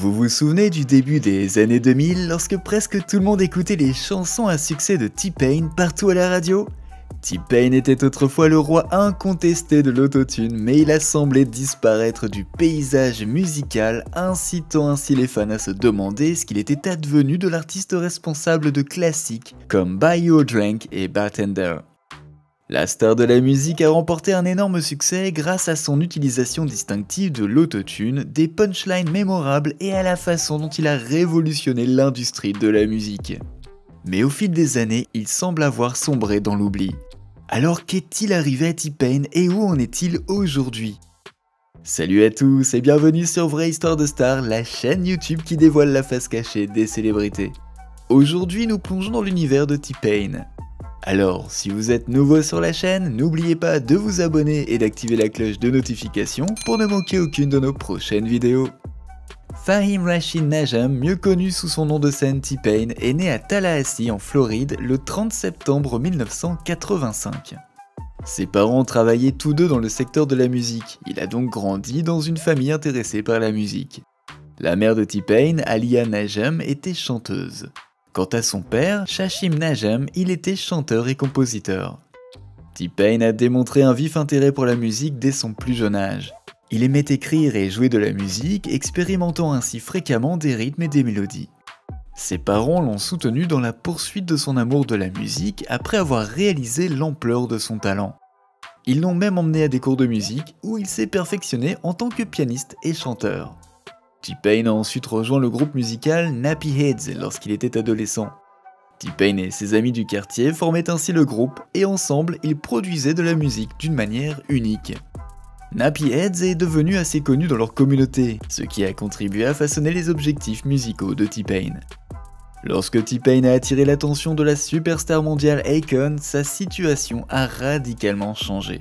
Vous vous souvenez du début des années 2000 lorsque presque tout le monde écoutait les chansons à succès de T-Pain partout à la radio? T-Pain était autrefois le roi incontesté de l'autotune, mais il a semblé disparaître du paysage musical, incitant ainsi les fans à se demander ce qu'il était advenu de l'artiste responsable de classiques comme Buy You a Drink et Bartender. La star de la musique a remporté un énorme succès grâce à son utilisation distinctive de l'autotune, des punchlines mémorables et à la façon dont il a révolutionné l'industrie de la musique. Mais au fil des années, il semble avoir sombré dans l'oubli. Alors qu'est-il arrivé à T-Pain et où en est-il aujourd'hui? Salut à tous et bienvenue sur Vraie Histoire de Star, la chaîne YouTube qui dévoile la face cachée des célébrités. Aujourd'hui, nous plongeons dans l'univers de T-Pain. Alors, si vous êtes nouveau sur la chaîne, n'oubliez pas de vous abonner et d'activer la cloche de notification pour ne manquer aucune de nos prochaines vidéos. Fahim Rashid Najam, mieux connu sous son nom de scène T-Pain, est né à Tallahassee en Floride le 30 septembre 1985. Ses parents travaillaient tous deux dans le secteur de la musique, il a donc grandi dans une famille intéressée par la musique. La mère de T-Pain, Alia Najam, était chanteuse. Quant à son père, Shashim Najam, il était chanteur et compositeur. T-Pain a démontré un vif intérêt pour la musique dès son plus jeune âge. Il aimait écrire et jouer de la musique, expérimentant ainsi fréquemment des rythmes et des mélodies. Ses parents l'ont soutenu dans la poursuite de son amour de la musique après avoir réalisé l'ampleur de son talent. Ils l'ont même emmené à des cours de musique où il s'est perfectionné en tant que pianiste et chanteur. T-Pain a ensuite rejoint le groupe musical Nappy Heads lorsqu'il était adolescent. T-Pain et ses amis du quartier formaient ainsi le groupe et ensemble ils produisaient de la musique d'une manière unique. Nappy Heads est devenu assez connu dans leur communauté, ce qui a contribué à façonner les objectifs musicaux de T-Pain. Lorsque T-Pain a attiré l'attention de la superstar mondiale Akon, sa situation a radicalement changé.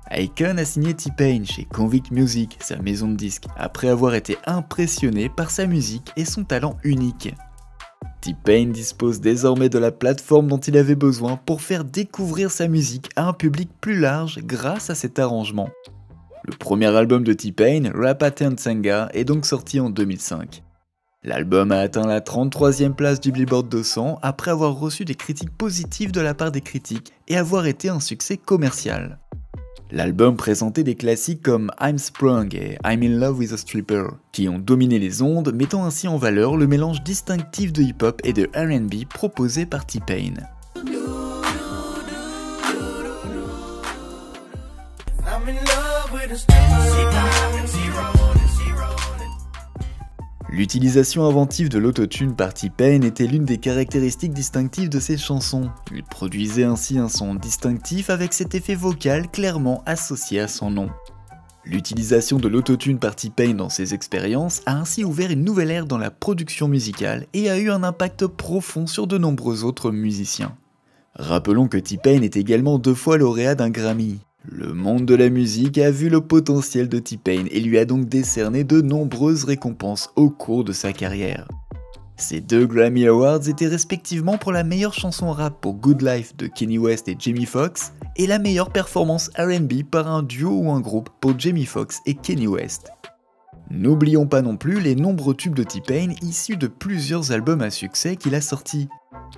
Akon a signé T-Pain chez Convict Music, sa maison de disques, après avoir été impressionné par sa musique et son talent unique. T-Pain dispose désormais de la plateforme dont il avait besoin pour faire découvrir sa musique à un public plus large grâce à cet arrangement. Le premier album de T-Pain, Rapatentsanga, est donc sorti en 2005. L'album a atteint la 33e place du Billboard 200 après avoir reçu des critiques positives de la part des critiques et avoir été un succès commercial. L'album présentait des classiques comme I'm Sprung et I'm in Love with a Stripper, qui ont dominé les ondes, mettant ainsi en valeur le mélange distinctif de hip-hop et de R&B proposé par T-Pain. L'utilisation inventive de l'autotune par T-Pain était l'une des caractéristiques distinctives de ses chansons. Il produisait ainsi un son distinctif avec cet effet vocal clairement associé à son nom. L'utilisation de l'autotune par T-Pain dans ses expériences a ainsi ouvert une nouvelle ère dans la production musicale et a eu un impact profond sur de nombreux autres musiciens. Rappelons que T-Pain est également 2 fois lauréat d'un Grammy. Le monde de la musique a vu le potentiel de T-Pain et lui a donc décerné de nombreuses récompenses au cours de sa carrière. Ces 2 Grammy Awards étaient respectivement pour la meilleure chanson rap pour Good Life de Kanye West et Jamie Foxx et la meilleure performance R&B par un duo ou un groupe pour Jamie Foxx et Kanye West. N'oublions pas non plus les nombreux tubes de T-Pain issus de plusieurs albums à succès qu'il a sortis.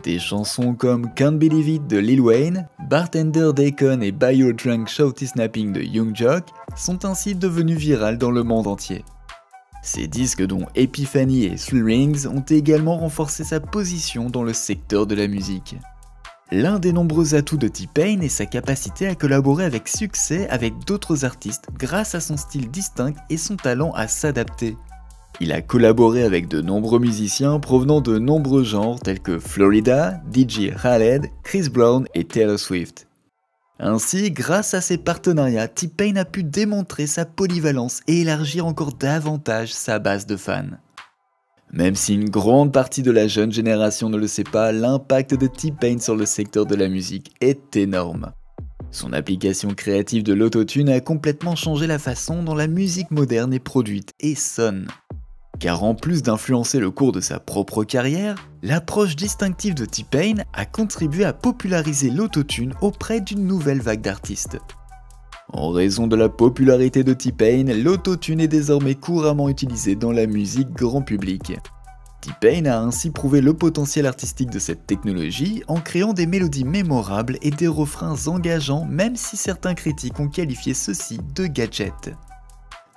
Des chansons comme Can't Believe It de Lil Wayne, Bartender d'Akon et Buy Your Drink Shouty Snapping de Young Jock sont ainsi devenus virales dans le monde entier. Ces disques dont Epiphany et Three Rings ont également renforcé sa position dans le secteur de la musique. L'un des nombreux atouts de T-Pain est sa capacité à collaborer avec succès avec d'autres artistes grâce à son style distinct et son talent à s'adapter. Il a collaboré avec de nombreux musiciens provenant de nombreux genres tels que Florida, DJ Khaled, Chris Brown et Taylor Swift. Ainsi, grâce à ces partenariats, T-Pain a pu démontrer sa polyvalence et élargir encore davantage sa base de fans. Même si une grande partie de la jeune génération ne le sait pas, l'impact de T-Pain sur le secteur de la musique est énorme. Son application créative de l'autotune a complètement changé la façon dont la musique moderne est produite et sonne. Car en plus d'influencer le cours de sa propre carrière, l'approche distinctive de T-Pain a contribué à populariser l'autotune auprès d'une nouvelle vague d'artistes. En raison de la popularité de T-Pain, l'autotune est désormais couramment utilisé dans la musique grand public. T-Pain a ainsi prouvé le potentiel artistique de cette technologie en créant des mélodies mémorables et des refrains engageants, même si certains critiques ont qualifié ceci de gadget.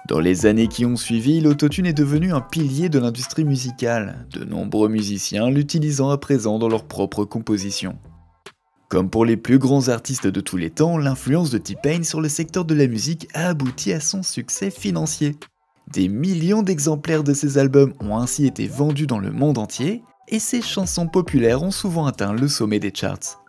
Dans les années qui ont suivi, l'autotune est devenu un pilier de l'industrie musicale, de nombreux musiciens l'utilisant à présent dans leurs propres compositions. Comme pour les plus grands artistes de tous les temps, l'influence de T-Pain sur le secteur de la musique a abouti à son succès financier. Des millions d'exemplaires de ses albums ont ainsi été vendus dans le monde entier, et ses chansons populaires ont souvent atteint le sommet des charts.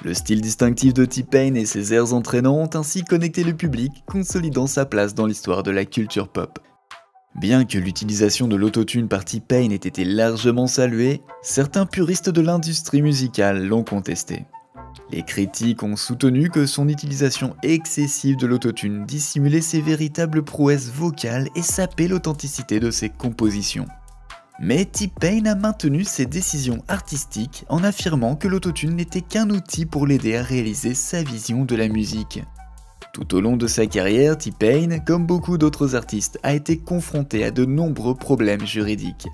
Le style distinctif de T-Pain et ses airs entraînants ont ainsi connecté le public, consolidant sa place dans l'histoire de la culture pop. Bien que l'utilisation de l'autotune par T-Pain ait été largement saluée, certains puristes de l'industrie musicale l'ont contesté. Les critiques ont soutenu que son utilisation excessive de l'autotune dissimulait ses véritables prouesses vocales et sapait l'authenticité de ses compositions. Mais T-Pain a maintenu ses décisions artistiques en affirmant que l'autotune n'était qu'un outil pour l'aider à réaliser sa vision de la musique. Tout au long de sa carrière, T-Pain, comme beaucoup d'autres artistes, a été confronté à de nombreux problèmes juridiques.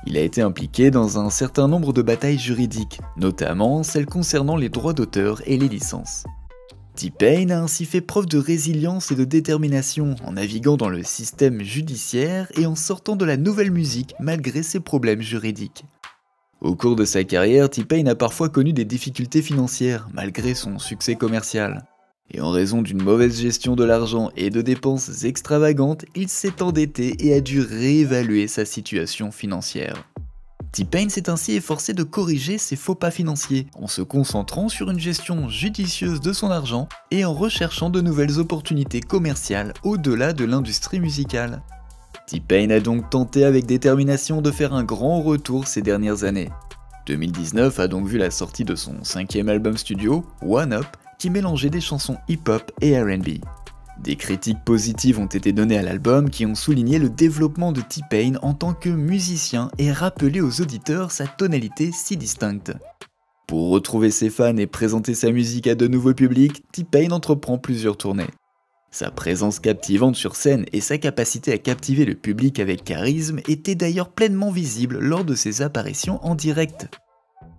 Il a été impliqué dans un certain nombre de batailles juridiques, notamment celles concernant les droits d'auteur et les licences. T-Pain a ainsi fait preuve de résilience et de détermination en naviguant dans le système judiciaire et en sortant de la nouvelle musique malgré ses problèmes juridiques. Au cours de sa carrière, T-Pain a parfois connu des difficultés financières malgré son succès commercial. Et en raison d'une mauvaise gestion de l'argent et de dépenses extravagantes, il s'est endetté et a dû réévaluer sa situation financière. T-Pain s'est ainsi efforcé de corriger ses faux pas financiers en se concentrant sur une gestion judicieuse de son argent et en recherchant de nouvelles opportunités commerciales au-delà de l'industrie musicale. T-Pain a donc tenté avec détermination de faire un grand retour ces dernières années. 2019 a donc vu la sortie de son 5e album studio, One Up, qui mélangeait des chansons hip-hop et R&B. Des critiques positives ont été données à l'album qui ont souligné le développement de T-Pain en tant que musicien et rappelé aux auditeurs sa tonalité si distincte. Pour retrouver ses fans et présenter sa musique à de nouveaux publics, T-Pain entreprend plusieurs tournées. Sa présence captivante sur scène et sa capacité à captiver le public avec charisme étaient d'ailleurs pleinement visibles lors de ses apparitions en direct.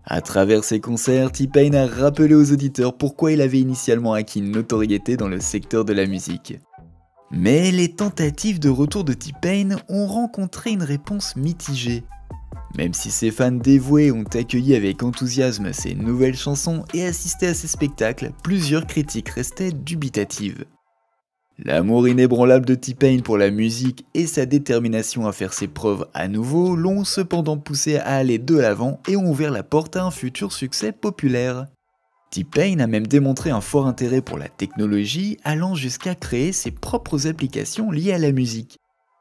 À travers ses concerts, T-Pain a rappelé aux auditeurs pourquoi il avait initialement acquis une notoriété dans le secteur de la musique. Mais les tentatives de retour de T-Pain ont rencontré une réponse mitigée. Même si ses fans dévoués ont accueilli avec enthousiasme ses nouvelles chansons et assisté à ses spectacles, plusieurs critiques restaient dubitatives. L'amour inébranlable de T-Pain pour la musique et sa détermination à faire ses preuves à nouveau l'ont cependant poussé à aller de l'avant et ont ouvert la porte à un futur succès populaire. T-Pain a même démontré un fort intérêt pour la technologie, allant jusqu'à créer ses propres applications liées à la musique.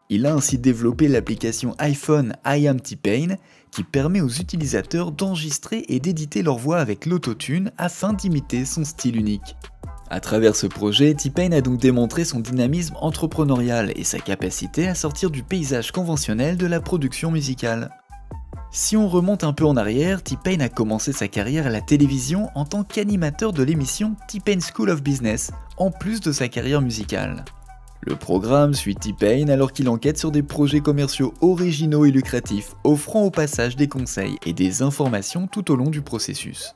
Il a ainsi développé l'application iPhone I Am T-Pain qui permet aux utilisateurs d'enregistrer et d'éditer leur voix avec l'autotune afin d'imiter son style unique. À travers ce projet, T-Pain a donc démontré son dynamisme entrepreneurial et sa capacité à sortir du paysage conventionnel de la production musicale. Si on remonte un peu en arrière, T-Pain a commencé sa carrière à la télévision en tant qu'animateur de l'émission T-Pain School of Business, en plus de sa carrière musicale. Le programme suit T-Pain alors qu'il enquête sur des projets commerciaux originaux et lucratifs, offrant au passage des conseils et des informations tout au long du processus.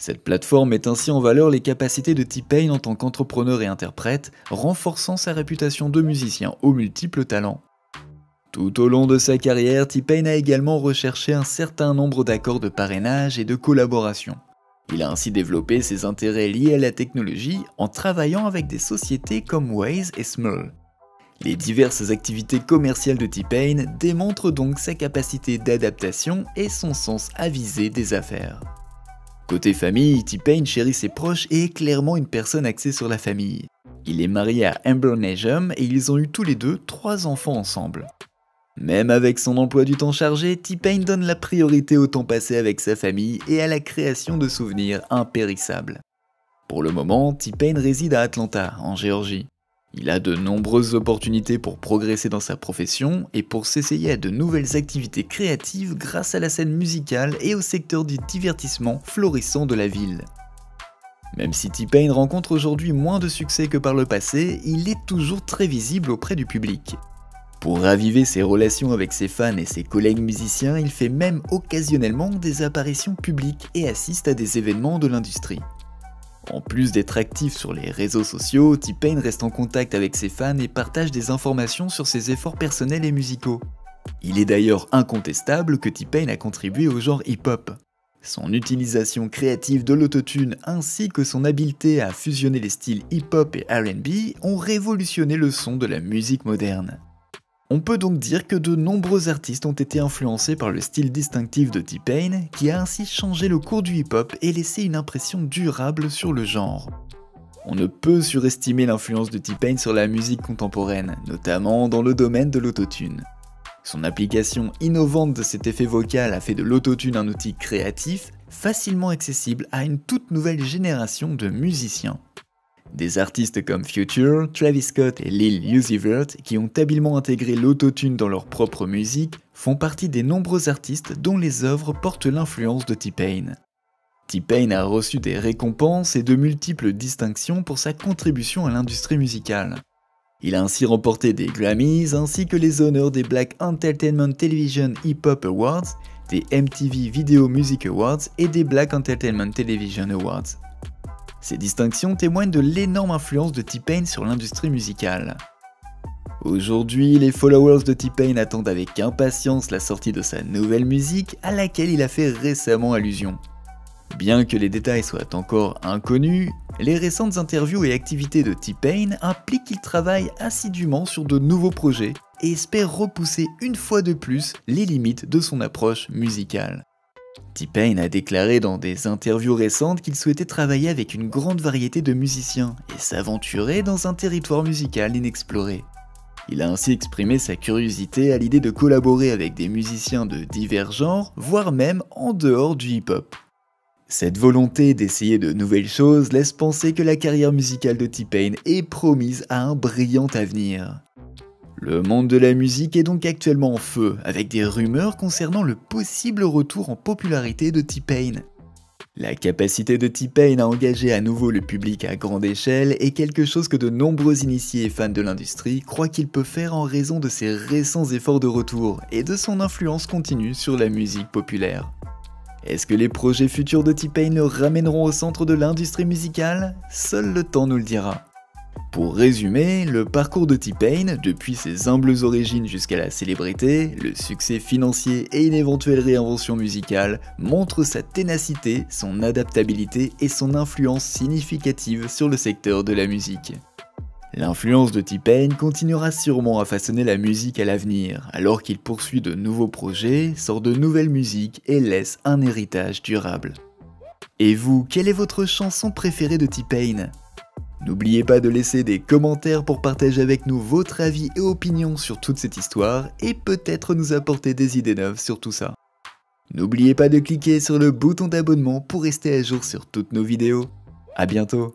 Cette plateforme met ainsi en valeur les capacités de T-Pain en tant qu'entrepreneur et interprète, renforçant sa réputation de musicien aux multiples talents. Tout au long de sa carrière, T-Pain a également recherché un certain nombre d'accords de parrainage et de collaboration. Il a ainsi développé ses intérêts liés à la technologie en travaillant avec des sociétés comme Waze et Smule. Les diverses activités commerciales de T-Pain démontrent donc sa capacité d'adaptation et son sens avisé des affaires. Côté famille, T-Pain chérit ses proches et est clairement une personne axée sur la famille. Il est marié à Amber Najam et ils ont eu tous les deux 3 enfants ensemble. Même avec son emploi du temps chargé, T-Pain donne la priorité au temps passé avec sa famille et à la création de souvenirs impérissables. Pour le moment, T-Pain réside à Atlanta, en Géorgie. Il a de nombreuses opportunités pour progresser dans sa profession et pour s'essayer à de nouvelles activités créatives grâce à la scène musicale et au secteur du divertissement florissant de la ville. Même si T-Pain rencontre aujourd'hui moins de succès que par le passé, il est toujours très visible auprès du public. Pour raviver ses relations avec ses fans et ses collègues musiciens, il fait même occasionnellement des apparitions publiques et assiste à des événements de l'industrie. En plus d'être actif sur les réseaux sociaux, T-Pain reste en contact avec ses fans et partage des informations sur ses efforts personnels et musicaux. Il est d'ailleurs incontestable que T-Pain a contribué au genre hip-hop. Son utilisation créative de l'autotune ainsi que son habileté à fusionner les styles hip-hop et R&B ont révolutionné le son de la musique moderne. On peut donc dire que de nombreux artistes ont été influencés par le style distinctif de T-Pain, qui a ainsi changé le cours du hip-hop et laissé une impression durable sur le genre. On ne peut surestimer l'influence de T-Pain sur la musique contemporaine, notamment dans le domaine de l'autotune. Son application innovante de cet effet vocal a fait de l'autotune un outil créatif, facilement accessible à une toute nouvelle génération de musiciens. Des artistes comme Future, Travis Scott et Lil Uzi Vert, qui ont habilement intégré l'autotune dans leur propre musique, font partie des nombreux artistes dont les œuvres portent l'influence de T-Pain. T-Pain a reçu des récompenses et de multiples distinctions pour sa contribution à l'industrie musicale. Il a ainsi remporté des Grammys ainsi que les honneurs des Black Entertainment Television Hip Hop Awards, des MTV Video Music Awards et des Black Entertainment Television Awards. Ces distinctions témoignent de l'énorme influence de T-Pain sur l'industrie musicale. Aujourd'hui, les followers de T-Pain attendent avec impatience la sortie de sa nouvelle musique à laquelle il a fait récemment allusion. Bien que les détails soient encore inconnus, les récentes interviews et activités de T-Pain impliquent qu'il travaille assidûment sur de nouveaux projets et espère repousser une fois de plus les limites de son approche musicale. T-Pain a déclaré dans des interviews récentes qu'il souhaitait travailler avec une grande variété de musiciens et s'aventurer dans un territoire musical inexploré. Il a ainsi exprimé sa curiosité à l'idée de collaborer avec des musiciens de divers genres, voire même en dehors du hip-hop. Cette volonté d'essayer de nouvelles choses laisse penser que la carrière musicale de T-Pain est promise à un brillant avenir. Le monde de la musique est donc actuellement en feu, avec des rumeurs concernant le possible retour en popularité de T-Pain. La capacité de T-Pain à engager à nouveau le public à grande échelle est quelque chose que de nombreux initiés et fans de l'industrie croient qu'il peut faire en raison de ses récents efforts de retour et de son influence continue sur la musique populaire. Est-ce que les projets futurs de T-Pain le ramèneront au centre de l'industrie musicale? Seul le temps nous le dira. Pour résumer, le parcours de T-Pain, depuis ses humbles origines jusqu'à la célébrité, le succès financier et une éventuelle réinvention musicale, montre sa ténacité, son adaptabilité et son influence significative sur le secteur de la musique. L'influence de T-Pain continuera sûrement à façonner la musique à l'avenir, alors qu'il poursuit de nouveaux projets, sort de nouvelles musiques et laisse un héritage durable. Et vous, quelle est votre chanson préférée de T-Pain ? N'oubliez pas de laisser des commentaires pour partager avec nous votre avis et opinion sur toute cette histoire et peut-être nous apporter des idées neuves sur tout ça. N'oubliez pas de cliquer sur le bouton d'abonnement pour rester à jour sur toutes nos vidéos. À bientôt.